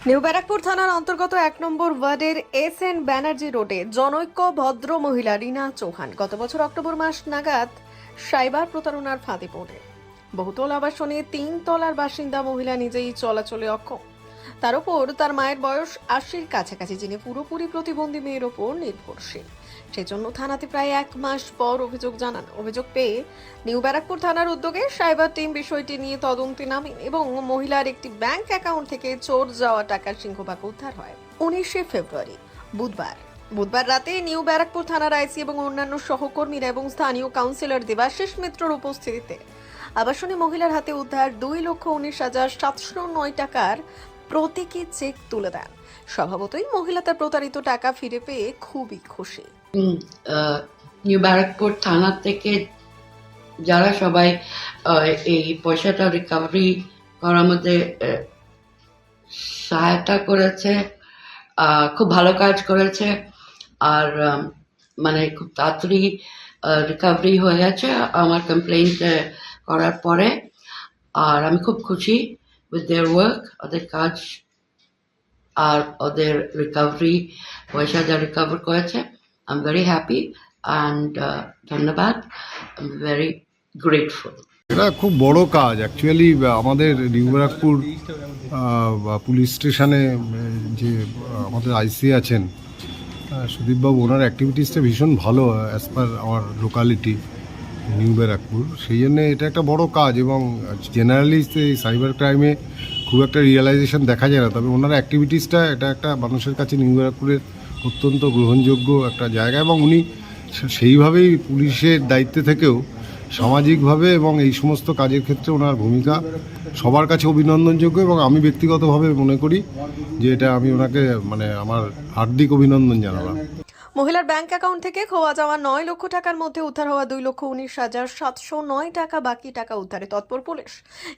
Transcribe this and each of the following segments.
New Barrackpore থানার অন্তর্গত ১ নম্বর ওয়ার্ডের SN ব্যানার্জি রোডে জনৈক ভদ্র মহিলা রীনা চৌহান গত বছর অক্টোবর মাস নাগাদ সাইবার প্রতারণার ফাঁদে পড়ে বহুতল আবাসনে ৩ তলার বাসিন্দা মহিলা নিজেই চলাচলে অক্ষম। তার উপর তার মায়ের বয়স ৮০-র কাছাকাছি, যিনি পুরোপুরি প্রতিবন্ধী মেয়ের ওপর নির্ভরশীল। সেজন্য থানাতে প্রায় ১ মাস পর অভিযোগ জানান। অভিযোগ পেয়ে নিউ ব্যারাকপুর থানার উদ্যোগে সাইবার টিম বিষয়টি নিয়ে তদন্তে নামেন এবং মহিলার একটি ব্যাংক অ্যাকাউন্ট থেকে চোর যাওয়া টাকার সিংহভাগ উদ্ধার হয়। ১৯শে ফেব্রুয়ারি বুধবার রাতে নিউ ব্যারাকপুর থানার আইসি এবং অন্যান্য সহকর্মীরা এবং স্থানীয় কাউন্সিলর দেবাশিস মিত্রর উপস্থিতিতে আবাসনী মহিলার হাতে উদ্ধার ২,১৯,৭০৯ টাকার প্রতীকী চেক তুলে দেন। স্বভাবতই মহিলা তার প্রতারিত টাকা ফিরে পেয়ে খুবই খুশি। নিউ ব্যারাকপুর থানা থেকে যারা সবাই এই পয়সাটা রিকভারি করার মধ্যে সহায়তা করেছে, খুব ভালো কাজ করেছে। আর মানে খুব তাড়াতাড়ি রিকভারি হয়ে গেছে আমার কমপ্লেইন্ট করার পরে। আর আমি খুব খুশি উইথ দেয়ার ওয়ার্ক, ওদের কাজ আর ওদের রিকভারি পয়সা যা রিকভার করেছে। I am very happy and ধন্যবাদ, আই এম ভেরি গ্রেটফুল। এটা খুব বড় কাজ অ্যাকচুয়ালি। আমাদের নিউ ব্যারাকপুর পুলিশ স্টেশনে যে আমাদের আইসি আছেন সুদীপবাবু, ওনার অ্যাক্টিভিটিসটা ভীষণ ভালো অ্যাজ পার আমার লোকালিটি নিউ ব্যারাকপুর। সেই জন্যে এটা একটা বড় কাজ এবং জেনারেলি এই সাইবার ক্রাইমে খুব একটা রিয়েলাইজেশন দেখা যায় না, তবে ওনার অ্যাক্টিভিটিসটা এটা একটা মানুষের কাছে নিউ ব্যারাকপুরের অত্যন্ত গ্রহণযোগ্য একটা জায়গা এবং উনি সেইভাবেই পুলিশের দায়িত্বে থেকেও সামাজিকভাবে এবং এই সমস্ত কাজের ক্ষেত্রে ওনার ভূমিকা সবার কাছে অভিনন্দনযোগ্য এবং আমি ব্যক্তিগতভাবে মনে করি যে এটা আমি ওনাকে আমার হার্দিক অভিনন্দন জানালাম। মহিলার ব্যাংক অ্যাকাউন্ট থেকে খোয়া যাওয়া ৯ লক্ষ টাকার মধ্যে উদ্ধার হওয়া ২,১৯,৭০৯ টাকা, বাকি টাকা উদ্ধারে তৎপর পুলিশ।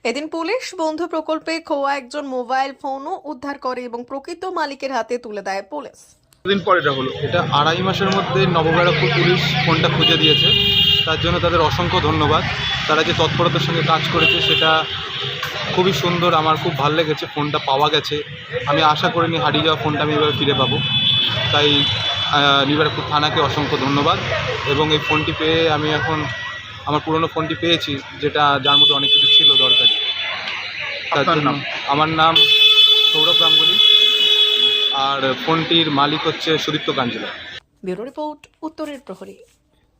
এদিন পুলিশ বন্ধু প্রকল্পে খোয়া একজন মোবাইল ফোনও উদ্ধার করে এবং প্রকৃত মালিকের হাতে তুলে দেয় পুলিশ। দিন পর এটা হলো, এটা ২.৫ মাসের মধ্যে নবব্যারাকপুর পুলিশ ফোনটা খুঁজে দিয়েছে। তার জন্য তাদের অসংখ্য ধন্যবাদ। তারা যে তৎপরতার সঙ্গে কাজ করেছে সেটা খুবই সুন্দর, আমার খুব ভালো লেগেছে। ফোনটা পাওয়া গেছে, আমি আশা করিনি হারিয়ে যাওয়া ফোনটা আমি এভাবে ফিরে পাবো। তাই নিউ ব্যারাকপুর থানাকে অসংখ্য ধন্যবাদ। এবং এই ফোনটি পেয়ে আমি এখন আমার পুরনো ফোনটি পেয়েছি, যার মধ্যে অনেক কিছু ছিল দরকারি। তার জন্য আমার নাম সৌরভ গাঙ্গুলি আর ফোনটির মালিক হচ্ছে সুদীপ্ত কাঞ্জিলা। ব্যুরো রিপোর্ট, উত্তরের প্রহরী।